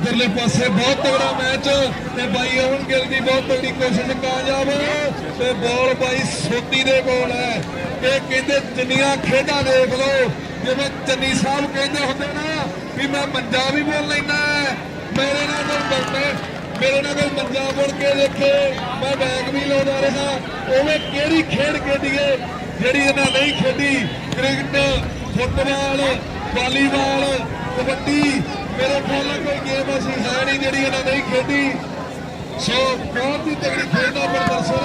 इधरले पासे बहुत तगड़ा मैच ते भाई अमन गिल की बहुत तगड़ी कोशिश कामयाब ते बॉल भाई सोती दे कोल है। ये कहते जिन्नियां खेडां देख लो जिवें चन्नी साहब कहते होंदे ना भी मैं मंजा भी बोल लेना है मेरे नाल मंजा मुड़ के देखे मैं बैग भी लाउंदा रहा उवें किहड़ी खेड खेडीए जिहड़ी इन्हां नहीं खेडी। क्रिकेट फुटबाल वालीबाल कबड्डी मेरे ख्याल कोई गेम ऐसी है नहीं जी इन्हें नहीं खेडी। सो बहुत ही तगड़ी खेल का प्रदर्शन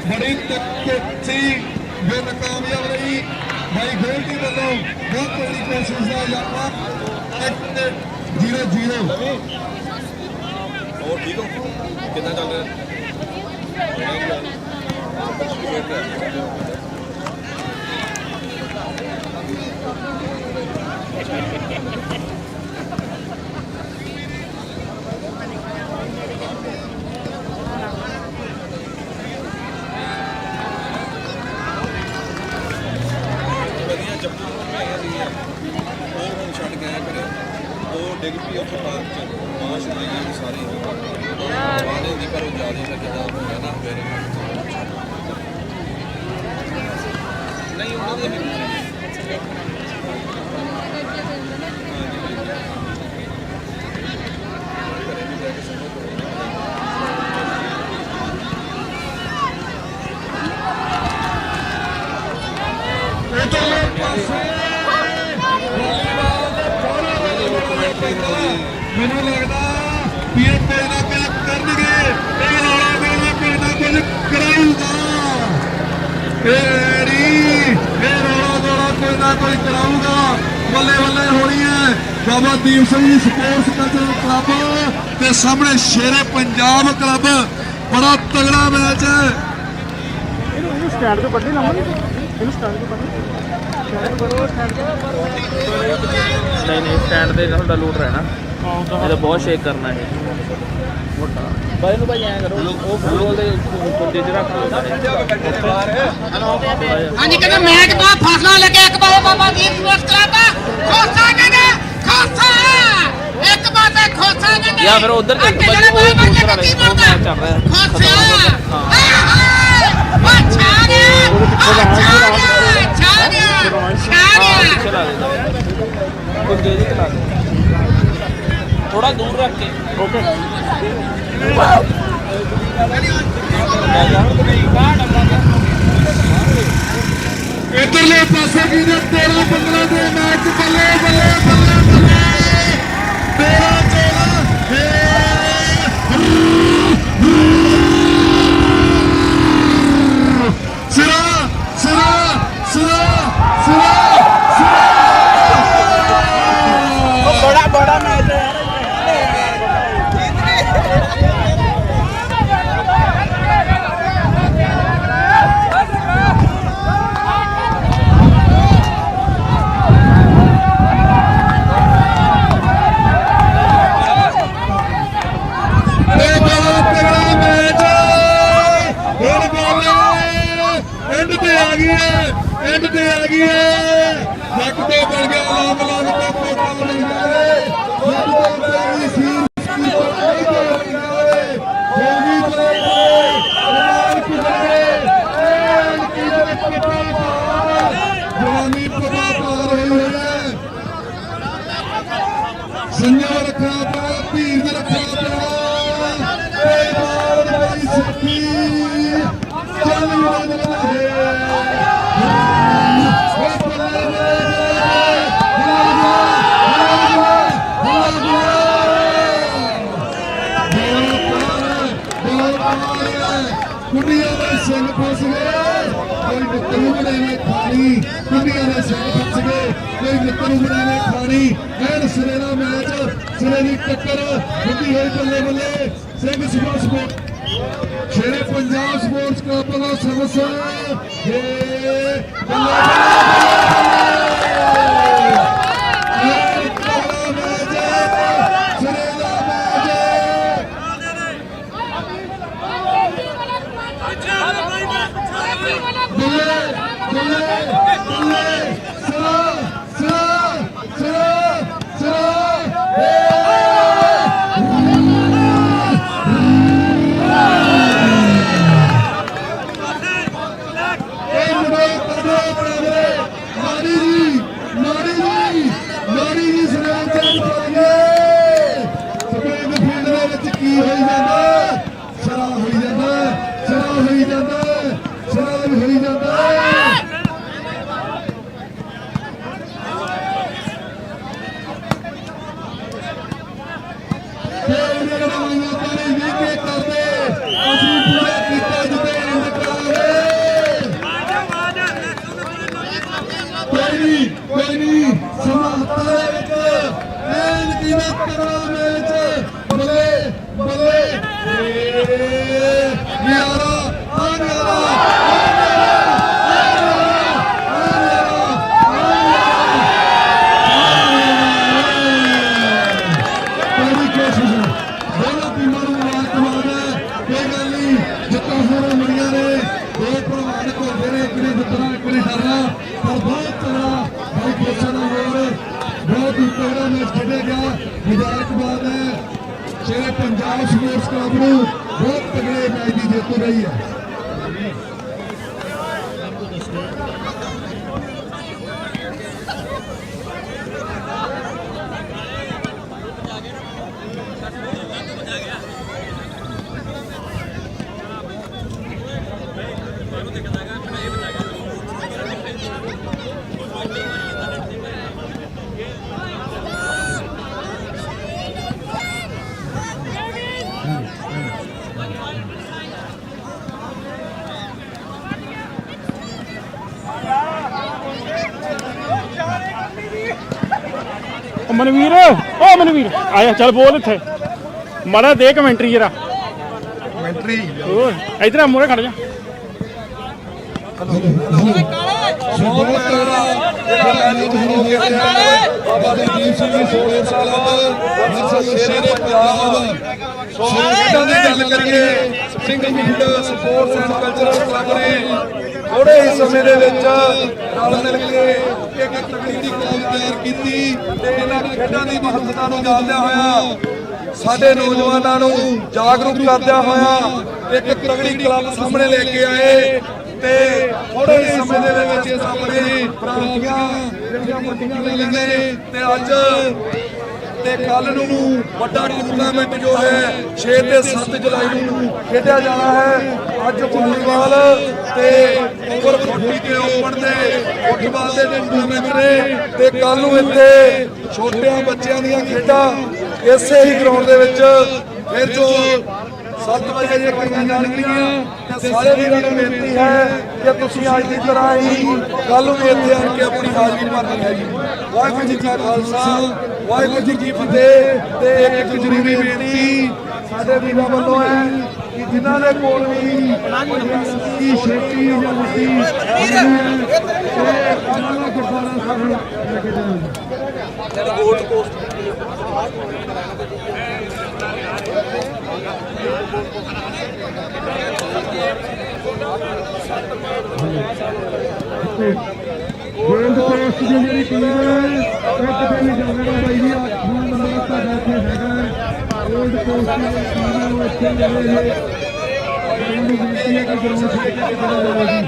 बड़ी सी बेनकामयाब रही भाई गोल्डी वालों बहुत बड़ी कोशिश है 0-0 और ठीक हो कितना चल रहा डिग पी उस पार्क च माश लगी सारी वाले की पर ज्यादा लगता हो गया ना फिर नहीं उन्होंने मैनू लगता भी कोई ना कुछ करनगे रौला मेला कोई ना कुछ कराऊगा रौला दौड़ा कोई ना कोई कराऊगा। बल्ले बल्ले होनी है Baba Deep Singh sports cultural club के सामने शेरे पंजाब क्लब बड़ा तगड़ा मैच है। नहीं स्टैंड से थोड़ा लूट रहना ये तो बहुत शेक करना है भाई भाई ऐ करो वो फुटबॉल दे कुंडे च रख लो हां जी कहना मैच बहुत फैसला लेके एक बार बाबा दीप स्पोर्ट्स क्लब खोसा ने खोसा एक बार खोसा ने या फिर उधर देख भाई वो दूसरा मैच चल रहा है खोसा अच्छा गया चला दे कुंडे च चला दे थोड़ा दूर रख के ओके इधरले पासे की 13-15 के मैच बल्ले बल्ले बल्ले बल्ले 13-14 सिरा सिरा सिरा सिरा बड़ा मैच है एंड पे आ गई है जग तो बन गया लाभ लाभ का मौका मिल गया जग तो बड़ी सीन की होगी जवानी पता पा रही है संजय रखा पा पीर रखा कुंडिया में सिंह फस गए कोई निकलू बनाने खानी कुंडिया में सिंह फस गए कोई निकलू बनाने खानी एंड सिरे का मैच सिरे की टक्कर होती हुई बल्ले बल्ले सिंह स्पोर्ट्स शेरे पंजाब स्पोर्ट्स क्लब का सर्वस ਕੀ ਹੋਈ ਜਾਂਦਾ ਸਰਾ ਹੋਈ ਜਾਂਦਾ ਸਰਾ ਹੋਈ ਜਾਂਦਾ ਸਰਾ ਹੋਈ ਜਾਂਦਾ ਕੋਈ ਨਹੀਂ ਸਮਾਂ ਹੱਥਾਂ ਦੇ ਵਿੱਚ ਐਨ ਕਿਵੇਂ ਤਗੜਾ ਮੈਚ ਬੱਲੇ ਬੱਲੇ ਨਿਆਰਾ ਆ ਨਿਆਰਾ ਬੜੀ ਕੋਸ਼ਿਸ਼ ਦੋਨਾਂ ਟੀਮਾਂ ਨੂੰ ਮੁਬਾਰਕਬਾਦ ਹੈ ਕੋਈ ਗੱਲ ਨਹੀਂ ਜਿੱਤਾਂ ਹੋਣ ਮਿਲੀਆਂ ਨੇ ਦੋ ਪ੍ਰਵਾਨ ਘੁਲਦੇ ਨੇ ਇੱਕ ਨੇ ਜਿੱਤਣਾ ਇੱਕ ਨੇ ਹਾਰਨਾ ਪਰ ਬਹੁਤ ਤਗੜਾ ਭਾਈ ਕੋਸ਼ਾ ਦਾ ਗੋਲ ਬਹੁਤ ਹੀ ਤਗੜਾ ਮੈਚ ਖੇਡਿਆ ਗਿਆ ਮੁਬਾਰਕਬਾਦ ਹੈ ਸ਼ੇਰੇ ਪੰਜਾਬ ਸਪੋਰਟਸ ਕਲੱਬ ਨੂੰ ਬਹੁਤ ਤਗੜੇ ਮੈਚ ਦੀ ਜਿੱਤ ਰਹੀ ਹੈ ਮਨਵੀਰ ਓ ਮਨਵੀਰ ਆਇਆ ਚੱਲ ਬੋਲ ਇੱਥੇ ਮਾੜਾ ਦੇ ਕਮੈਂਟਰੀ ਜਰਾ ਕਮੈਂਟਰੀ ਹੋਰ ਇਧਰ ਆ ਮੂਹਰੇ ਖੜ ਜਾ ਬਹੁਤ ਤਗੜਾ ਜਿਹੜਾ ਮੈਚ ਹੋ ਗਿਆ ਬਾਬਾ ਦੀਪ ਸਿੰਘ ਜੀ 16 ਸਾਲਾਂ ਬਾਅਦ ਸ਼ੇਰੇ ਦੇ ਪੰਜਾਬ ਖੇਡਾਂ ਦੀ ਗੱਲ ਕਰੀਏ ਸਿੰਗਲਫੀਲਡ ਸਪੋਰਟਸ ਐਂਡ ਕਲਚਰਲ ਕਲੱਬ ਨੇ ਥੋੜੇ ਹੀ ਸਮੇਂ ਦੇ ਵਿੱਚ ਰਲ ਮਿਲ ਕੇ ਇੱਕ ਤਕੜੀ ਦੀ ਕੌਮ ਤਿਆਰ ਕੀਤੀ ਤੇ ਇਹਨਾਂ ਖੇਡਾਂ ਦੀ ਮਹੱਤਤਾ ਨੂੰ ਜਾਣਦਿਆਂ ਹੋਇਆ ਸਾਡੇ ਨੌਜਵਾਨਾਂ ਨੂੰ ਜਾਗਰੂਕ ਕਰਦਿਆਂ ਹੋਇਆ ਇੱਕ ਤਕੜੀ ਕਲੱਬ ਸਾਹਮਣੇ ਲੈ ਕੇ ਆਏ ਤੇ ਥੋੜੇ ਹੀ ਸਮੇਂ ਦੇ ਵਿੱਚ ਇਹ ਸਾਹਮਣੇ ਪ੍ਰਾਪਤੀਆਂ ਜਿਹੜੀਆਂ ਵੱਡੀਆਂ ਲਈਆਂ ਨੇ ਤੇ ਅੱਜ ਤੇ ਕੱਲ ਨੂੰ ਵੱਡਾ ਟੂਰਨਾਮੈਂਟ ਜੋ ਹੈ 6 ਤੇ 7 ਜੁਲਾਈ ਨੂੰ ਖੇਡਿਆ ਜਾਣਾ ਹੈ ਅੱਜ ਵਾਲੀਬਾਲ ਤੇ ਓਵਰ 40 ਤੇ ਓਪਨ ਦੇ ਫੁੱਟਬਾਲ ਦੇ ਟੂਰਨਾਮੈਂਟ ਨੇ ਤੇ ਕੱਲ ਨੂੰ ਇੱਥੇ ਛੋਟਿਆਂ ਬੱਚਿਆਂ ਦੀਆਂ ਖੇਡਾਂ ਇਸੇ ਹੀ ਗਰਾਊਂਡ ਦੇ ਵਿੱਚ ਫਿਰ ਜੋ 7 ਵਜੇ ਜੇ ਕਰੀਆਂ ਜਾਣਗੀਆਂ ਤੇ ਸਾਰੇ ਵੀਰਾਂ ਨੂੰ ਬੇਨਤੀ ਹੈ ਕਿ ਤੁਸੀਂ ਅੱਜ ਦੀ ਤਰ੍ਹਾਂ ਹੀ ਕੱਲ ਨੂੰ ਵੀ ਇੱਥੇ ਆ ਕੇ ਆਪਣੀ ਹਾਜ਼ਰੀ ਭਰਨੀ ਹੈ ਜੀ ਵਾਹਿਗੁਰੂ ਜੀ ਕਾ ਖਾਲਸਾ ਵਾਹਿਗੁਰੂ ਜੀ ਕੀ ਫਤਿਹ ਤੇ ਇੱਕ ਜ਼ਰੂਰੀ ਬੇਨਤੀ ਸਾਡੇ ਵੀਰਾਂ ਵੱਲੋਂ ਹੈ ਕਿ ਜਿਨ੍ਹਾਂ ਦੇ ਕੋਲ ਵੀ ਕੀ ਛੇਤੀ ਜਾਂ ਵੱਡੀ ਉਹਨਾਂ ਗੁਰਦੁਆਰਾ ਸਾਹਿਬ ਲੈ ਕੇ ਜਾਣਾ ਗੋਲਡ ਕੋਸਟ ਗੋਲਡ ਕੋਸਟ ਦੀ ਜਿਹੜੀ ਟੀਮ ਹੈ ਉਹ ਕਿਤੇ ਨਹੀਂ ਜਾਵੇਗਾ ਬਾਈ ਜੀ 8ਵਾਂ ਨੰਬਰ ਤੁਹਾਡਾ ਇੱਥੇ ਹੈਗਾ ਗੋਲਡ ਕੋਸਟ ਦੀ ਟੀਮ ਨੂੰ ਇੱਥੇ ਮਿਲੇ ਨੇ ਮੈਨੂੰ ਬੇਨਤੀ ਹੈ ਕਿ ਗਰਾਊਂਡ ਛੱਡ ਕੇ ਚਲਾ ਜਾਵੇ ਜੀ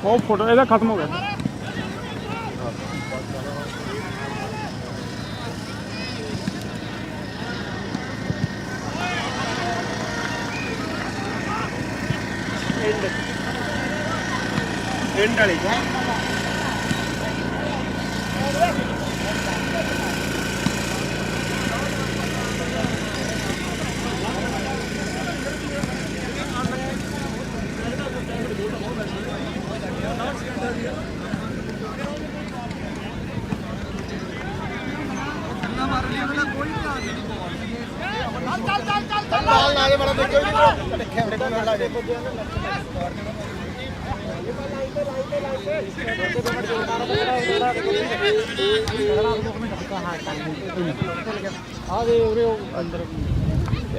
ਉਹ ਫੋਟੋ ਇਹਦਾ ਖਤਮ ਹੋ ਗਿਆ ਐਂਡ ਵਾਲੀ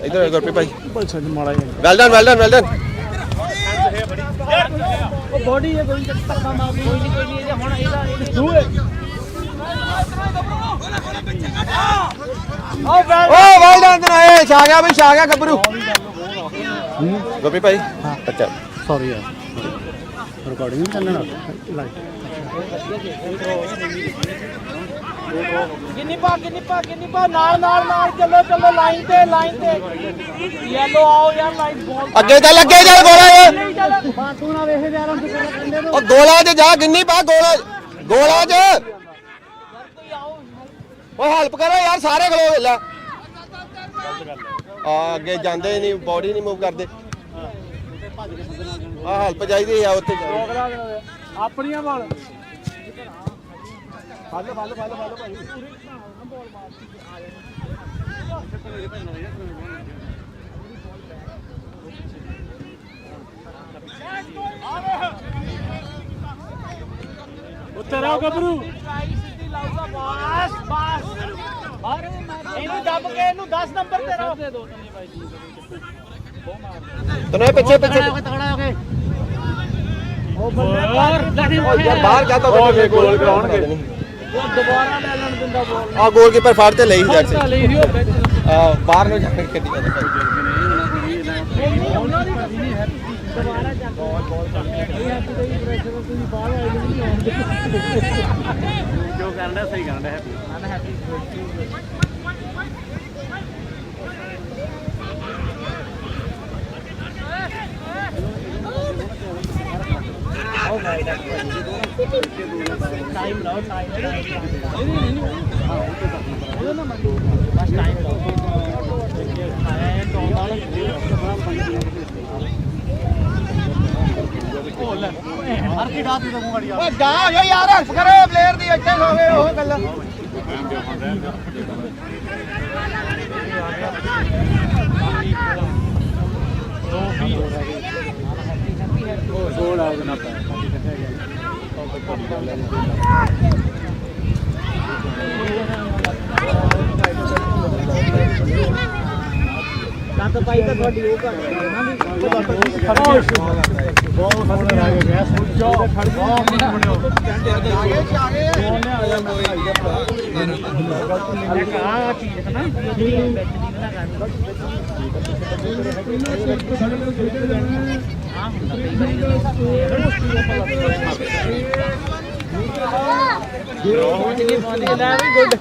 ਇਧਰ ਗੁਰਪ੍ਰੀਤ ਭਾਈ ਬਸ ਮਾੜਾ ਜਿਹਾ well done well done well done ਉਹ ਬੋਡੀ ਹੈ ਕੋਈ ਧੱਕਾ ਮਾਰ ਕੋਈ ਨਹੀਂ ਇਹ ਹੁਣ ਇਹਦਾ ਦੂਰ ਓ ਵੈਲ ਡਨ ਤਨਾਏ ਛਾ ਗਿਆ ਬਈ ਛਾ ਗਿਆ ਗੱਭਰੂ ਗੁਰਪ੍ਰੀਤ ਭਾਈ ਅੱਛਾ ਸੌਰੀ ਯਾਰ ਰਿਕਾਰਡਿੰਗ ਨਹੀਂ ਚੱਲਣਾ ਲਾਈਟ ਕਿੰਨੀ ਪਾ ਨਾਲ ਚੱਲੋ ਲਾਈਨ ਤੇ ਯੈਲੋ ਆਓ ਯਾਰ ਲਾਈਨ ਬਾਲ ਅੱਗੇ ਚੱਲ ਗੋਲਾ ਏ ਬਾਤੂ ਨਾ ਵੇਖੇ ਯਾਰ ਹਮ ਕਹਿੰਦੇ ਉਹ ਗੋਲਾ 'ਚ ਜਾ ਗਿੰਨੀ ਪਾ ਗੋਲਾ 'ਚ ਓਏ ਹੈਲਪ ਕਰੋ ਯਾਰ ਸਾਰੇ ਖਲੋ ਲੈ ਆ ਅੱਗੇ ਜਾਂਦੇ ਨਹੀਂ ਬੋਡੀ ਨਹੀਂ ਮੂਵ ਕਰਦੇ ਆ ਹੈਲਪ ਚਾਹੀਦੀ ਆ ਉੱਥੇ ਆਪਣੀਆਂ ਬਾਲ ਉੱਤੇ ਰਹੋ ਗੱਭਰੂ ਇਹਨੂੰ ਦੱਬ ਕੇ ਇਹਨੂੰ 10 ਨੰਬਰ ਤੇ ਰੱਖ ਦੇ ਦੋ ਤਨੇ ਪਿੱਛੇ ਤਗੜਾ ਹੋ ਕੇ ਉਹ ਬੱਲੇ ਯਾਰ ਬਾਹਰ ਜਾ ਤਾਂ ਗੋਲ ਕਰਾਉਣਗੇ ਉਹ ਦੁਬਾਰਾ ਲੈ ਲੈਣ ਦਿੰਦਾ ਬੋਲ ਆ ਗੋਲਕੀਪਰ ਫੜ ਤੇ ਲਈ ਜਾ ਤਾਂ ਲਈ ਸੀ ਉਹ ਵਿੱਚ ਆ ਬਾਹਰ ਨੂੰ ਜਾ ਕੇ ਖੇਡੀ ਜਾਂਦਾ ਉਹਨਾਂ ਦੀ ਨਹੀਂ ਹੈ ਦੁਬਾਰਾ ਚੱਕ ਬੋਲ ਚੱਲ ਗਿਆ ਤੁਸੀਂ ਪ੍ਰੈਸ਼ਰ ਤੁਸੀਂ ਬਾਹਰ ਆਏ ਨਹੀਂ ਆਉਂਦੇ ਜੋ ਕਰਨਾ ਸਹੀ ਕਰਨਾ ਹੈਪੀ टाइम लाओ बस टाइम लाओ हर की डात दी तो गाड़ी ओए गा यो यार हेल्प करो प्लेयर दी ਇੱਥੇ ਹੋਵੇ ਉਹ ਗੱਲ गोल आ गया ਤਾਂ ਪਾਈ ਤਾਂ ਤੁਹਾਡੀ ਉਹ ਘੱਟ ਗਈ ਨਾ ਵੀ ਬਹੁਤ ਸੋਹਣਾ ਲੱਗ ਗਿਆ ਸੁੱਚੋ ਖੜ ਗਿਆ ਆ ਚੀਜ਼ ਹੈ ਨਾ ਜਿਹੜੀ ਵਿੱਚ ਦੀ ਨਾ ਗੱਲ ਆ ਹੁੰਦਾ ਕਈ ਗੁੱਡ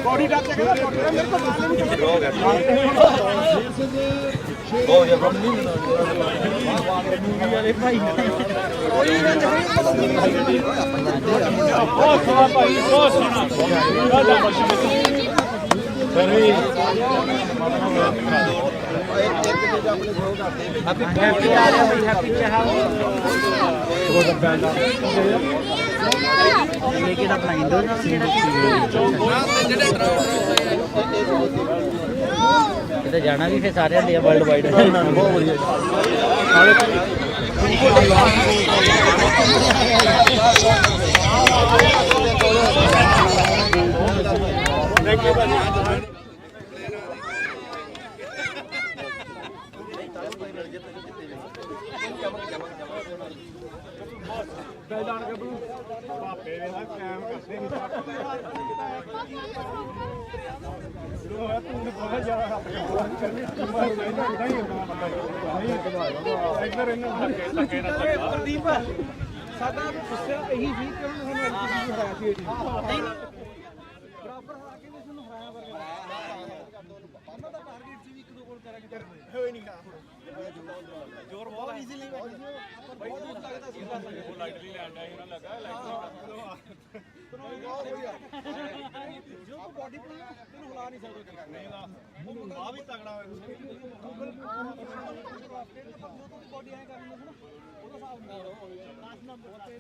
बॉडी डाल के मेरे को लेकिन अपना इंडोर किते जाना भी फिर सारे लिया वर्ल्ड वाइड बहुत बढ़िया ਜਾਣ ਕੇ ਭਾਪੇ ਦੇ ਨਾਲ ਕਾਇਮ ਕਰਦੇ ਨਹੀਂ ਜਦੋਂ ਹੋਇਆ ਤੂੰ ਬਹੁਤ ਜ਼ਿਆਦਾ ਕਰਨੀ ਟੀਮਾਂ ਨਹੀਂ ਹੋਣਾ ਇੱਧਰ ਇਹਨਾਂ ਲੱਗੇ ਨਾ ਪ੍ਰਦੀਪ ਸਾਡਾ ਗੁੱਸਾ ਇਹੀ ਸੀ ਕਿ ਉਹਨੂੰ ਸਾਨੂੰ ਐਲਪੀਜੀ ਹਰਾਇਆ ਸੀ ਨਹੀਂ ਬਰਾਬਰ ਹਰਾ ਕੇ ਵੀ ਸਾਨੂੰ ਹਰਾਇਆ ਵਰਗਾ ਉਹਨਾਂ ਦਾ ਟਾਰਗੇਟ ਸੀ ਵੀ 1-2 ਗੋਲ ਕਰਾਂਗੇ ਹੋਏ ਨਹੀਂ ਗਾ ਜ਼ੋਰ ਬਹੁਤ ਈਜ਼ੀਲੀ ਬਈ ਦੂਰ ਲੱਗਦਾ ਸੀ ਉਹ ਲਾਈਟਲੀ ਲੈਂਡ ਆਇਆ ਇਹਨਾਂ ਲੱਗਾ ਜੋ ਕੋ ਬਾਡੀ ਪਲੇਅਰ ਤੈਨੂੰ ਹਿਲਾ ਨਹੀਂ ਸਕਦਾ ਨਹੀਂ ਲਾ ਉਹ ਆ ਵੀ ਤਗੜਾ ਹੋਇਆ ਗੂਗਲ ਬਾਡੀ ਐ ਕਰ ਲੈਂਦਾ ਉਹਦਾ ਹਿਸਾਬ ਨਾਲ 10 ਨੰਬਰ ਤੇ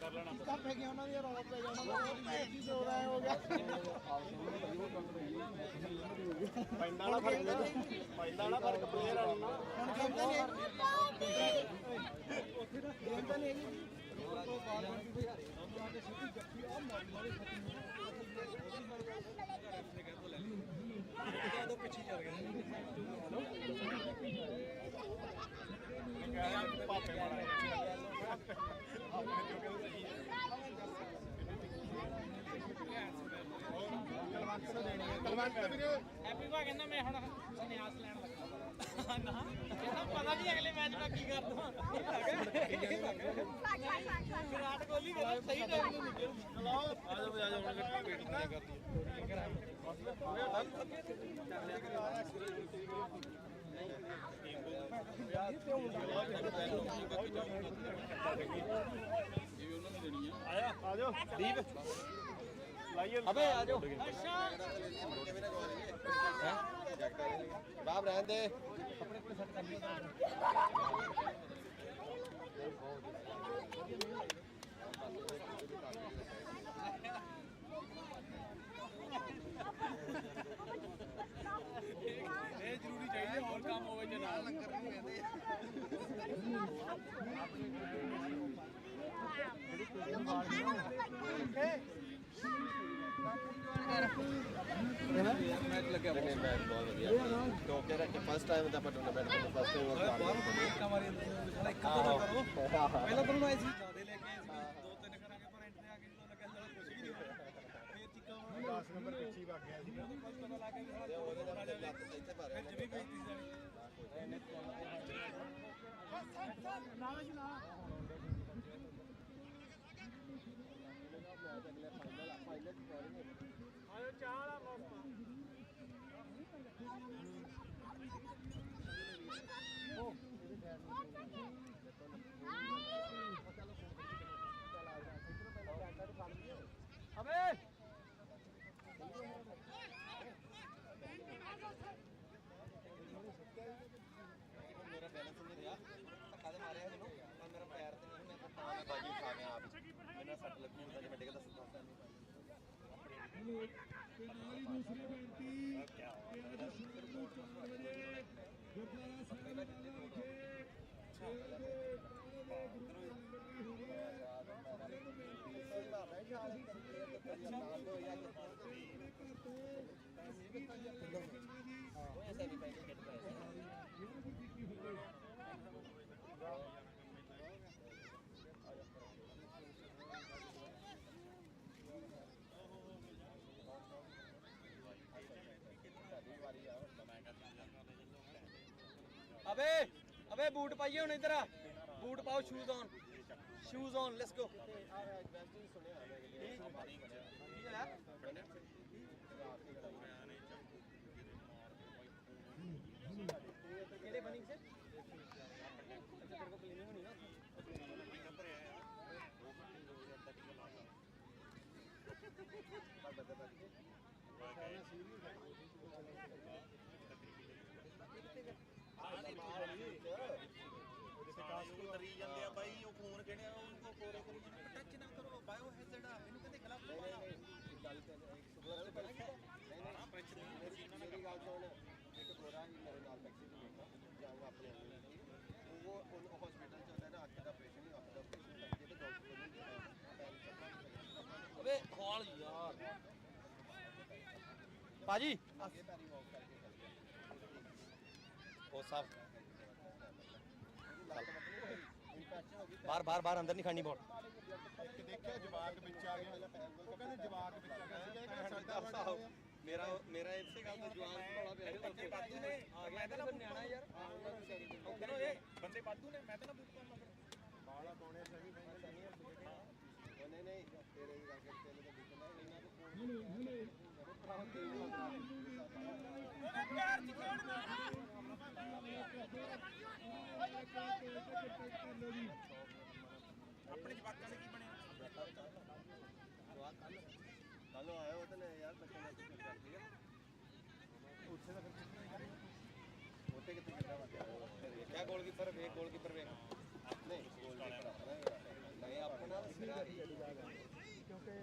ਕਰ ਲੈਣਾ ਸਭ ਹੈ ਕਿ ਉਹਨਾਂ ਦੀ ਰੌਲਾ ਪੈ ਜਾਣਾ ਕੀ ਹੋ ਰਿਹਾ ਹੋ ਗਿਆ ਪੈਂਦਾ ਨਾ ਫਰਕ ਪਲੇਅਰ ਆ ਹੁਣ ਖੇਡਦਾ ਨਹੀਂ ਉੱਥੇ ਤਾਂ ਖੇਡਦਾ ਨਹੀਂ ਹੈਗੀ ਤੋਂ ਬਾਲ ਬੰਦੀ ਬਈ ਉਹਨਾਂ ਦੇ ਸਿੱਧੀ ਜੱਫੀ ਆ ਮਾਰੀ ਤੋਂ ਪਿੱਛੇ ਚੱਲ ਗਿਆ ਪਾਪੇ ਵਾਲਾ ਹੈਪੀ ਭਾ ਕਹਿੰਦਾ ਮੈਂ ਹੁਣ ਸੰਨਿਆਸ ਲੈਣ ਲੱਗਾ ਨਾ ਇਹਦਾ ਪਤਾ ਨਹੀਂ ਅਗਲੇ ਮੈਚ ਦਾ ਕੀ ਕਰ ਦਵਾਂ ਵਿਰਾਟ ਕੋਹਲੀ ਕਹਿੰਦਾ ਸਹੀ ਟਾਈਮ ਤੇ ਨਿਕਲ ਚਲੋ ਆ ਜਾਓ ਹੁਣ ਵੇਟ ਨਹੀਂ ਕਰਦੀ ਆ ਜਾਓ ਦੀਪ ਲਾਈਏ ਅਬੇ ਆ ਜਾਓ ਬਾਪ ਰਹਿਣ ਦੇ ਇਹ ਜ਼ਰੂਰੀ ਚਾਹੀਦਾ ਹੋਰ ਕੰਮ ਹੋਵੇ ਜੇ ਨਾਲ ਲੰਗਰ ਨਹੀਂ ਕਹਿੰਦੇ ਮੈਚ ਲੱਗਿਆ ਮੈਚ ਬਹੁਤ ਵਧੀਆ ਟੋਕੇ ਰੱਖ ਕੇ ਫਸਟ ਟਾਈਮ ਤਾਂ ਆਪਾਂ ਟੂਰਨਾਮੈਂਟ ਦੇ ਫਸਟ ਟਾਈਮ ਪਹਿਲਾਂ ਤੁਹਾਨੂੰ ਆਈ ਸੀ ਜਿਆਦੇ ਲੈ ਕੇ ਆਏ ਸੀ 2-3 ਕਰਾਂਗੇ ਪਰ ਐਂਡ ਤੇ ਆ ਕੇ ਜਦੋਂ ਲੱਗਿਆ ਸਾਲਾ ਕੁਝ ਵੀ ਨਹੀਂ ਹੋਇਆ ਫੇਰ ਚੀਕਾਂ 10 ਨੰਬਰ ਪਿੱਛੇ ਵਗ ਗਿਆ ਸੀ ਪਤਾ ਲੱਗ ਗਿਆ ਸਾਲਾ ਉਹਦੇ ਦਾ ਲੱਤ ਇੱਥੇ ਭਰ ਫਿਰ ਜਿਵੇਂ ਬੇਇੱਜ਼ਤੀ ਜਾਣੀ ਆਇਓ ਚਾਹ ਵਾਲਾ ਮੌਸਮ ਅਬੇ ਮੇਰਾ ਬੈਲੈਂਸ ਨਹੀਂ ਰਿਹਾ ਧੱਕਾ ਦੇ ਮਾਰਿਆ ਮੈਨੂੰ ਪਰ ਮੇਰਾ ਪੈਰ ਤੇ ਨਹੀਂ ਮੈਂ ਤਾਂ ਬਾਜੀ ਖਾ ਗਿਆ ਆਪ ਮੈਨੂੰ ਸੱਟ ਲੱਗੀ ਹੁੰਦਾ ਜੇ ਮੈਂ ਡਿੱਗਦਾ ਸਿੱਧਾ ਨਹੀਂ ਦੂਸਰੀ ਬੇਨਤੀ ਕਿ ਅੱਜ ਸ਼ਾਮ ਨੂੰ 4 ਵਜੇ ਗੁਰਦੁਆਰਾ ਸਾਹਿਬ ਵਿਖੇ अबे अबे बूट पाइए हुन इधर बूट पाओ शूज ऑन लेट्स गो केड़े बनिंग से अच्छा तेरे को क्लीनिंग होनी ना ਕਰੀ ਜਾਂਦੇ ਆ ਬਾਈ ਉਹ ਫੋਨ ਕਿਹੜੇ ਆ ਉਹ ਕੋਰੇ ਕਰੀ ਟੱਚ ਨਾ ਕਰੋ ਬਾਇਓ ਹੈਜ਼ਰਡ ਆ ਇਹਨੂੰ ਕਹਿੰਦੇ ਖਿਲਾਫ ਗੱਲ ਤੇ ਇੱਕ ਸੁਬਰ ਤੇ ਬਣਾ ਨਹੀਂ ਨਹੀਂ ਪ੍ਰੈਸ਼ਰ ਮੇਰੀ ਗੱਲ ਸੁਣ ਇੱਕ ਗੋਰਾ ਹੀ ਮੇਰੇ ਨਾਲ ਟੈਕਸੀ ਤੇ ਬੈਠਾ ਜਾਊਗਾ ਆਪਣੇ ਉਹ ਹਸਪੀਟਲ ਚ ਹੁੰਦਾ ਨਾ ਅੱਖ ਦਾ ਆਪਰੇਸ਼ਨ ਹੀ ਅੱਖ ਦਾ ਆਪਰੇਸ਼ਨ ਲੱਗੇ ਤੇ ਡਾਕਟਰ ਨੂੰ अबे खोल यार पाजी ਅੱਗੇ ਪੈਰੀ ਵਾਕ ਕਰਕੇ ਉਹ ਸਭ ਲੱਤ ਪਤਨੀ ਬਾਹਰ ਬਾਹਰ ਬਾਹਰ ਅੰਦਰ ਨਹੀਂ ਖੜਨੀ ਬੋਲ ਇੱਕ ਦੇਖਿਆ ਜਵਾਕ ਵਿੱਚ ਆ ਗਿਆ ਉਹ ਕਹਿੰਦੇ ਜਵਾਕ ਵਿੱਚ ਆ ਗਿਆ ਸੀਗਾ ਸਾਡਾ ਮੇਰਾ ਇਸੇ ਗੱਲ ਤੋਂ ਜਵਾਨ ਭੋਲਾ ਪਿਆ ਬੰਦੇ ਬਾਦੂ ਨੇ ਆ ਗਿਆ ਤਾਂ ਨਿਆਣਾ ਯਾਰ ਚਲੋ ਇਹ ਬੰਦੇ ਬਾਦੂ ਨੇ ਮੈਂ ਤਾਂ ਨਾ ਬੂਟ ਪਾਉਣਾ ਬਾਲਾ ਪਾਉਣੇ ਸਹੀ ਨਹੀਂ ਨਹੀਂ ਤੇਰੇ ਹੀ ਕਰਕੇ ਤੇਰੇ ਦਾ ਬਿਕਣਾ ਇਹਨਾਂ ਆਪਣੇ ਜਵਾਕਾਂ ਦੇ ਕੀ ਬਣਿਆ ਕੱਲ ਆਇਆ ਉਹ ਤਾਂ ਯਾਰ ਬੱਚੇ ਦਾ ਕੁਝ ਕਰ ਲਿਆ ਉੱਥੇ ਕਿੱਥੇ ਕਿੱਦਾਂ ਵਾਟਿਆ ਕਿਆ ਗੋਲਕੀਪਰ ਵੇਖ ਗੋਲਕੀਪਰ ਵੇਖ ਨਹੀਂ ਨਹੀਂ ਆਪਣਾ ਸਿਰਾ ਹੀ ਕਿਉਂਕਿ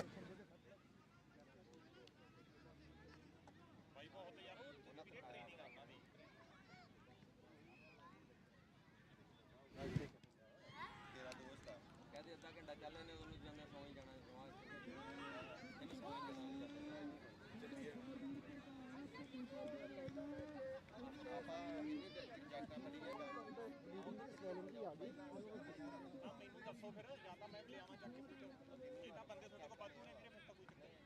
ਭਾਈ ਬਹੁਤ ਯਾਰ ਉਹਨਾਂ ਦੀ ਟ੍ਰੇਨਿੰਗ ਕਰਨਾ ਦੀ ਤੇਰਾ ਦੋਸਤ ਆ ਕਹਦੇ ਅੱਧਾ ਘੰਟਾ ਚੱਲ ਇਹਨੇ ਉਹਨੂੰ ਜਾਂਦੇ ਸੌਂ ਹੀ ਜਾਣਾ ਇਹਨੂੰ ਸੌਂ ਹੀ ਮੈਨੂੰ ਦੱਸੋ ਫਿਰ ਜਾਂ ਤਾਂ ਮੈਂ ਲਿਆਵਾਂ ਚੱਕ ਕੇ ਇਹ ਤਾਂ ਬੰਦੇ ਤੁਹਾਡੇ ਕੋਲ ਬਾਦੂ ਨੇ ਵੀਰੇ ਫਿਰ ਤਾਂ ਕੋਈ ਚੱਕਰ ਨਹੀਂ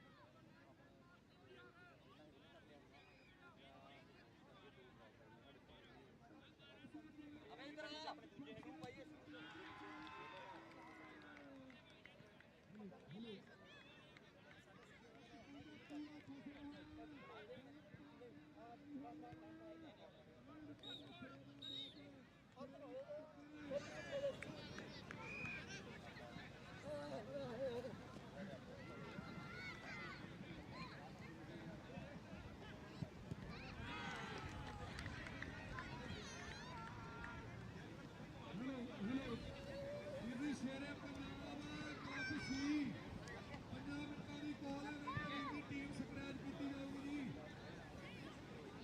ਅਬੇ ਇਧਰ ਆ ਆਪਣੇ ਦੂਜੇ ਹੈਗੇ ਨੂੰ ਪਾਈਏ ਇਹਦੀ ਸ਼ੇਰੇ ਪੰਜਾਬ ਕੱਪ ਸੀ ਪੰਜਾਬ ਮਿੰਟਾਂ ਦੀ ਕਾਲ ਹੈ ਦੀ ਟੀਮ ਸਕ੍ਰੈਚ ਕੀਤੀ ਜਾਊਗੀ ਜੀ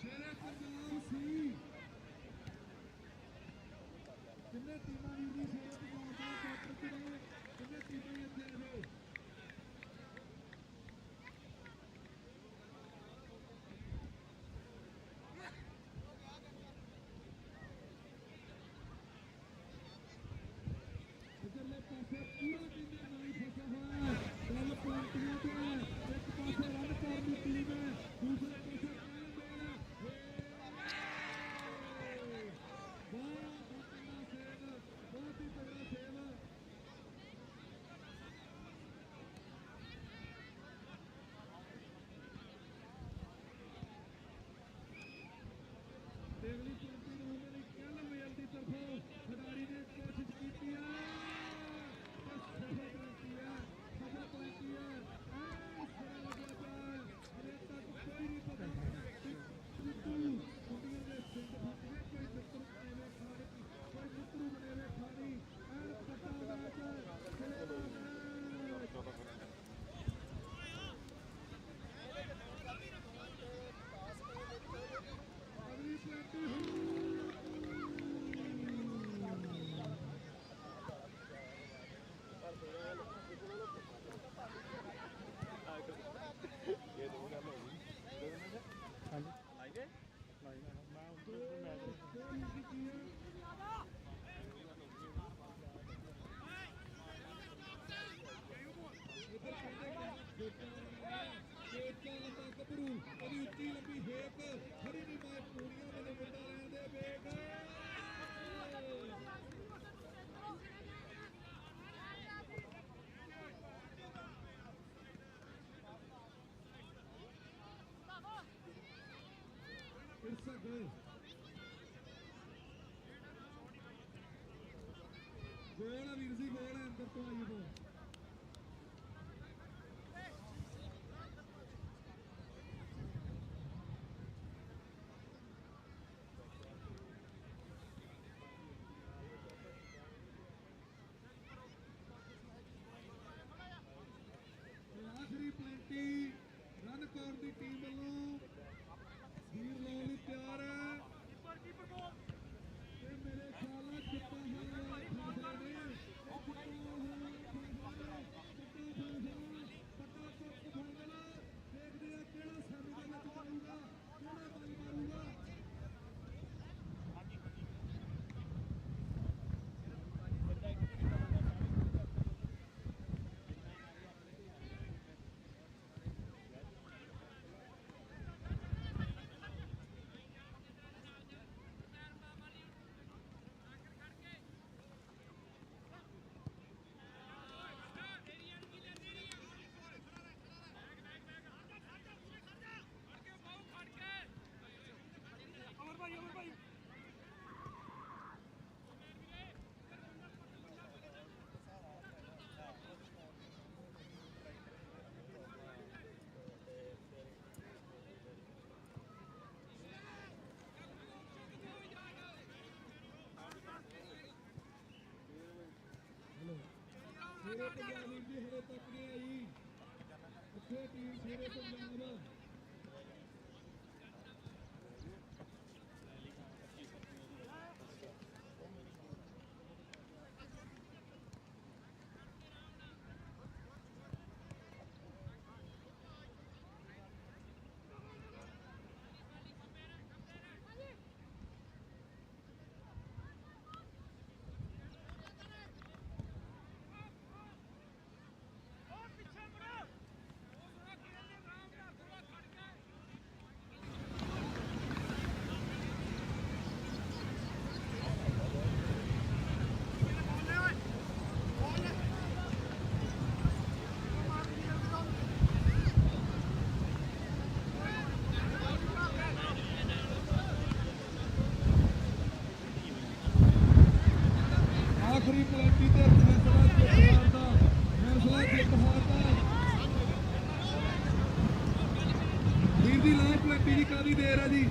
ਸ਼ੇਰੇ ਪੰਜਾਬ ਸੀ ਕਿੰਨੇ ਟੀਮਾਂ ਦੀ ਸ਼ੇਰੇ ਪੰਜਾਬ ਦਾ ਕੱਪ ਕਿਹੜੇ ਕਿੰਨੇ ਟੀਮਾਂ ਇੱਥੇ ਨੇ ਇਧਰਲੇ ਪਾਸੇ ਪੂਰਾ ਟੀਮ ਦਾ ਨਾਈ ਫਸਿਆ ਹੋਇਆ ਹੈ ਗੱਲ ਪੁਆਇੰਟਾਂ ਤੇ ਹੈ ਇੱਕ ਪਾਸੇ ਰਨ ਕਰਨ ਦੀ ਟੀਮ ਹੈ ਦੂਸਰੇ ਪਾਸੇ ਕਾਇਮ ਮੇਲ ਬਹੁਤ ਹੀ ਤਗੜਾ ਸੇਵ ਦੇਵਲੀ ਚੌਂਕੀ ਨੂੰ ਉਹਨਾਂ ਨੇ ਕੱਲ ਮੇਲ ਦੀ ਤਰਫੋਂ ਖਿਡਾਰੀ ਨੇ ਕੋਸ਼ਿਸ਼ ਕੀਤੀ ਹੈ ਸਫਲ ਕਰਤੀ ਹੈ ਸਿਰਾ ਲੱਗਿਆ ਪਿਆ ਅਜੇ ਤੱਕ ਕੋਈ ਨਹੀਂ ਪਤਾ ਕੁੜੀਆਂ ਦੇ ਸਿੰਘ ਫੱਟੇ ਕੋਈ ਮਿੱਤਰ ਬਣੇ ਖਾਣੀ ਕੋਈ ਮਿੱਤਰੂ ਬਣੇ ਖਾਣੀ ਐਨ ਪੱਟਾ ਮੈਚ ਖੇਲੇ ਦਾ ਮੈਚ ਅਗਲੀ ਪਲੇਟੀ ਇਹ ਦੋ ਗੱਲ ਹੋ ਗਈ ਹਾਂਜੀ ਆਈਏ ਮੈਂ ਉੱਧਰ ਮੈਚ ਗੱਭਰੂ ਉਹਦੀ ਉੱਚੀ ਲੰਬੀ ਹੇਕ ਖੜੀ ਨਹੀਂ ਮਾਰ ਪੂਰੀਆਂ ਵਾਲੇ ਮੁੰਡਾ ਲੈਣ ਦੇ ਵੇਖ It's a goal. ਗੋਲ ਆ ਵੀਰ ਜੀ ਗੋਲ ਹੈ ਅੰਦਰ ਤੋਂ ਆਈ ਬੋਲ ਆਖਰੀ ਪਲੇਟੀ ਰਨ ਕਰਨ ਦੀ ਟੀਮ ਵੱਲੋਂ ਵੀਰ ਲਾਉਣ ਲਈ ਤਿਆਰ ਹੈ ਤੇ ਮੇਰੇ ਖਿਆਲ ਨਾਲ ਚਿੱਟਾ ਹੋਇਆ ਫਾਸਾ ਨੇ ਆਖਰੀ ਪਲੇਟੀ ਤੇ ਫੈਸਲਾ ਜਿੱਤ ਹਾਰਦਾ ਵੀਰ ਦੀ ਲਾਸਟ ਪਲੇਟੀ ਦੀ ਕਾਦੀ ਦੇਰ ਹੈ ਜੀ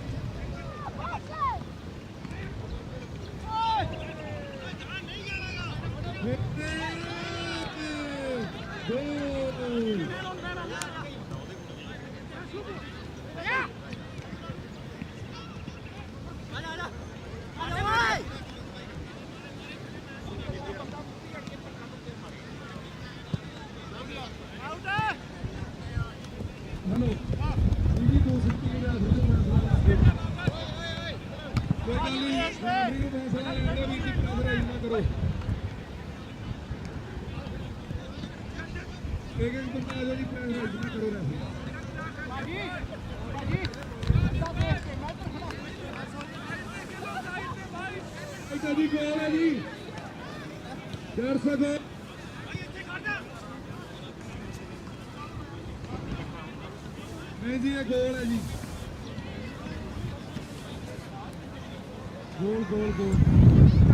हेलो जी दो सिक्के के बाद कोई गल नहीं मेरी फैसला लेना भी की प्रेशराइज ना करो एक बंदा आ जाओ जी प्रेशराइज ना करो रेफरी जी गोल है जी दर्शक नहीं जी ये गोल है जी गोल गोल गोल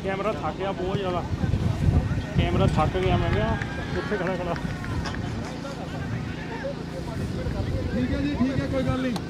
कैमरा थक गया बहुत ज़्यादा कैमरा थक गया मैं क्या उत्थे खड़ा खड़ा ठीक है जी ठीक है कोई गल नहीं